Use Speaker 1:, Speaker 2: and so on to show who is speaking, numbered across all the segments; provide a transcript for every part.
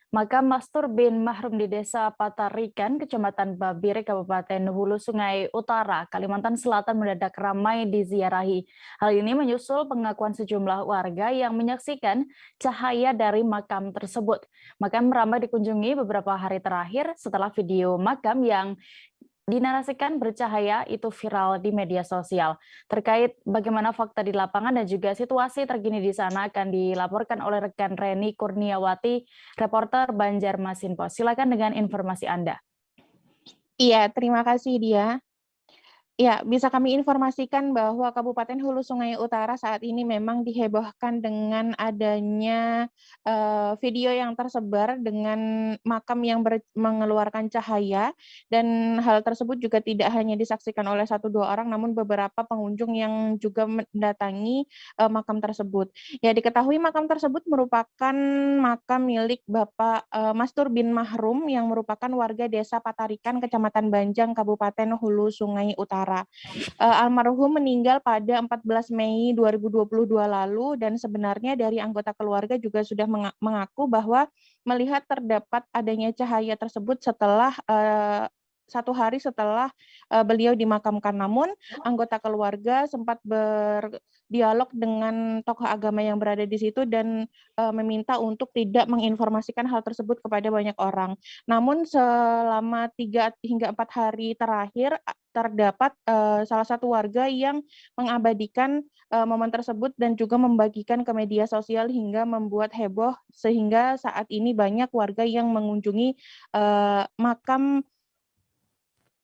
Speaker 1: Makam Mastur bin Mahrum di Desa Patarikan, Kecamatan Babire, Kabupaten Hulu Sungai Utara, Kalimantan Selatan mendadak ramai diziarahi. Hal ini menyusul pengakuan sejumlah warga yang menyaksikan cahaya dari makam tersebut. Makam ramai dikunjungi beberapa hari terakhir setelah video makam yang dinarasikan bercahaya itu viral di media sosial. Terkait bagaimana fakta di lapangan dan juga situasi terkini di sana akan dilaporkan oleh rekan Reni Kurniawati, reporter Banjarmasin Post. Silakan dengan informasi Anda.
Speaker 2: Iya, terima kasih dia. Ya, bisa kami informasikan bahwa Kabupaten Hulu Sungai Utara saat ini memang dihebohkan dengan adanya video yang tersebar dengan makam yang mengeluarkan cahaya, dan hal tersebut juga tidak hanya disaksikan oleh 1-2 orang, namun beberapa pengunjung yang juga mendatangi makam tersebut. Ya, diketahui makam tersebut merupakan makam milik Bapak Mastur bin Mahrum yang merupakan warga Desa Patarikan, Kecamatan Banjang, Kabupaten Hulu Sungai Utara. Almarhum meninggal pada 14 Mei 2022 lalu, dan sebenarnya dari anggota keluarga juga sudah mengaku bahwa melihat terdapat adanya cahaya tersebut setelah 1 hari setelah beliau dimakamkan. Namun anggota keluarga sempat berdialog dengan tokoh agama yang berada di situ dan meminta untuk tidak menginformasikan hal tersebut kepada banyak orang. Namun selama 3 hingga 4 hari terakhir terdapat salah satu warga yang mengabadikan momen tersebut dan juga membagikan ke media sosial hingga membuat heboh, sehingga saat ini banyak warga yang mengunjungi makam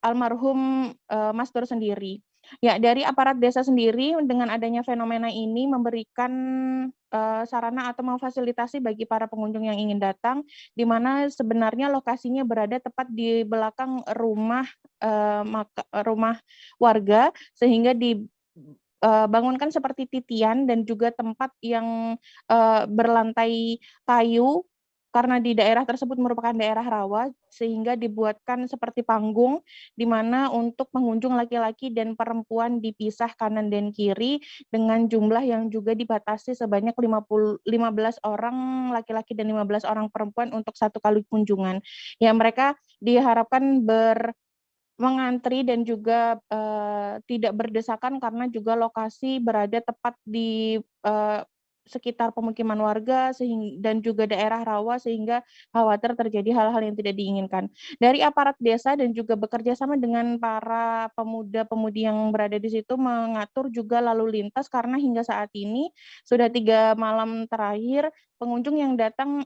Speaker 2: almarhum Mastur sendiri. Ya, dari aparat desa sendiri dengan adanya fenomena ini memberikan sarana atau memfasilitasi bagi para pengunjung yang ingin datang, di mana sebenarnya lokasinya berada tepat di belakang rumah warga, sehingga bangunkan seperti titian dan juga tempat yang berlantai kayu, karena di daerah tersebut merupakan daerah rawa, sehingga dibuatkan seperti panggung di mana untuk pengunjung laki-laki dan perempuan dipisah kanan dan kiri dengan jumlah yang juga dibatasi sebanyak 15 orang laki-laki dan 15 orang perempuan untuk satu kali kunjungan. Ya, mereka diharapkan mengantri dan juga tidak berdesakan karena juga lokasi berada tepat di sekitar pemukiman warga dan juga daerah rawa, sehingga khawatir terjadi hal-hal yang tidak diinginkan. Dari aparat desa dan juga bekerja sama dengan para pemuda-pemudi yang berada di situ mengatur juga lalu lintas, karena hingga saat ini sudah 3 malam terakhir pengunjung yang datang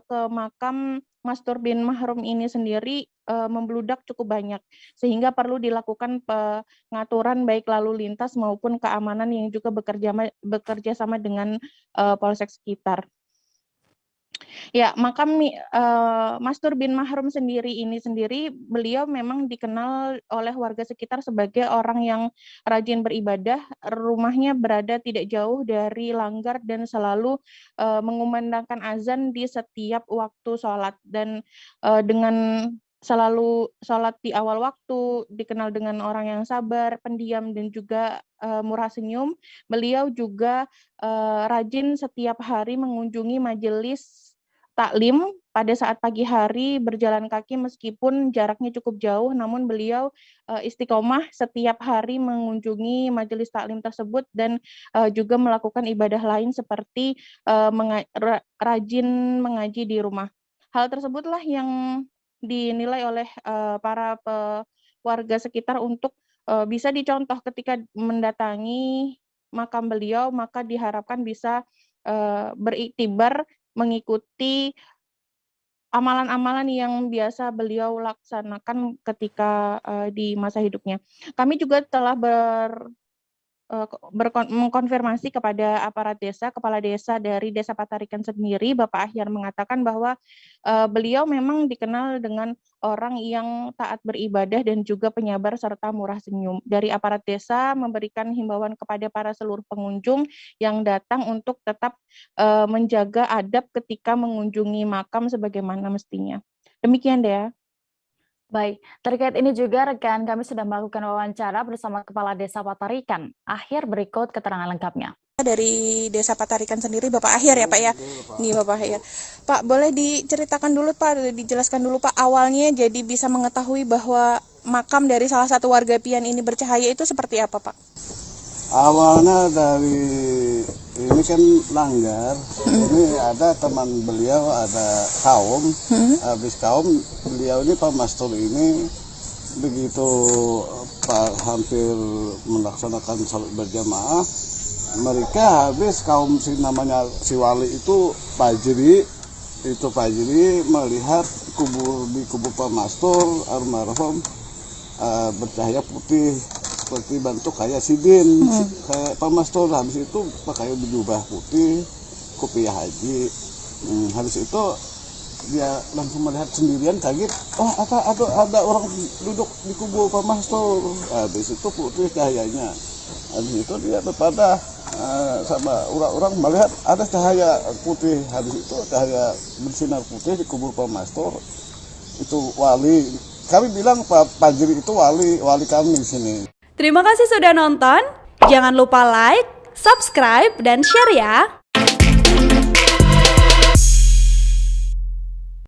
Speaker 2: ke makam Mastur bin Mahrum ini sendiri membludak cukup banyak, sehingga perlu dilakukan pengaturan baik lalu lintas maupun keamanan yang juga bekerja sama dengan polsek sekitar. Ya, makam Mastur bin Mahrum sendiri, beliau memang dikenal oleh warga sekitar sebagai orang yang rajin beribadah. Rumahnya berada tidak jauh dari langgar dan selalu mengumandangkan azan di setiap waktu sholat, dan dengan selalu sholat di awal waktu, dikenal dengan orang yang sabar, pendiam, dan juga murah senyum. Beliau juga rajin setiap hari mengunjungi majelis taklim pada saat pagi hari, berjalan kaki meskipun jaraknya cukup jauh, namun beliau istiqomah setiap hari mengunjungi majelis taklim tersebut, dan juga melakukan ibadah lain seperti rajin mengaji di rumah. Hal tersebutlah yang dinilai oleh para warga sekitar untuk bisa dicontoh ketika mendatangi makam beliau, maka diharapkan bisa beriktibar mengikuti amalan-amalan yang biasa beliau laksanakan ketika di masa hidupnya. Kami juga telah mengkonfirmasi kepada aparat desa, kepala desa dari Desa Patarikan sendiri, Bapak Ahyar, mengatakan bahwa beliau memang dikenal dengan orang yang taat beribadah dan juga penyabar serta murah senyum. Dari aparat desa memberikan himbauan kepada para seluruh pengunjung yang datang untuk tetap menjaga adab ketika mengunjungi makam sebagaimana mestinya. Demikian, Dea.
Speaker 1: Baik, terkait ini juga rekan kami sudah melakukan wawancara bersama Kepala Desa Patarikan. Akhir berikut keterangan lengkapnya.
Speaker 2: Dari Desa Patarikan sendiri, Bapak Akhir ya Pak ya. Nih Bapak Akhir. Pak, boleh diceritakan dulu Pak, dijelaskan dulu Pak awalnya jadi bisa mengetahui bahwa makam dari salah satu warga Pian ini bercahaya itu seperti apa Pak?
Speaker 3: Awalnya dari ini kan langgar, ini ada teman beliau, ada kaum, habis kaum beliau ini Pak Mastur ini begitu Pak hampir melaksanakan salat berjamaah, mereka habis kaum namanya si wali itu Pajri melihat di kubur Pak Mastur almarhum bercahaya putih seperti bentuk kayak sidin, kayak Pak Mastur. Habis itu pakai jubah putih, kopiah haji. Habis itu dia langsung melihat sendirian, kaget, oh ada orang duduk di kubur Pak Mastur. Habis itu putih cahayanya. Habis itu dia berpada sama orang-orang melihat ada cahaya putih. Habis itu cahaya bersinar putih di kubur Pak Mastur. Itu wali. Kami bilang Pak Pajri itu wali kami di sini.
Speaker 4: Terima kasih sudah nonton. Jangan lupa like, subscribe, dan share ya.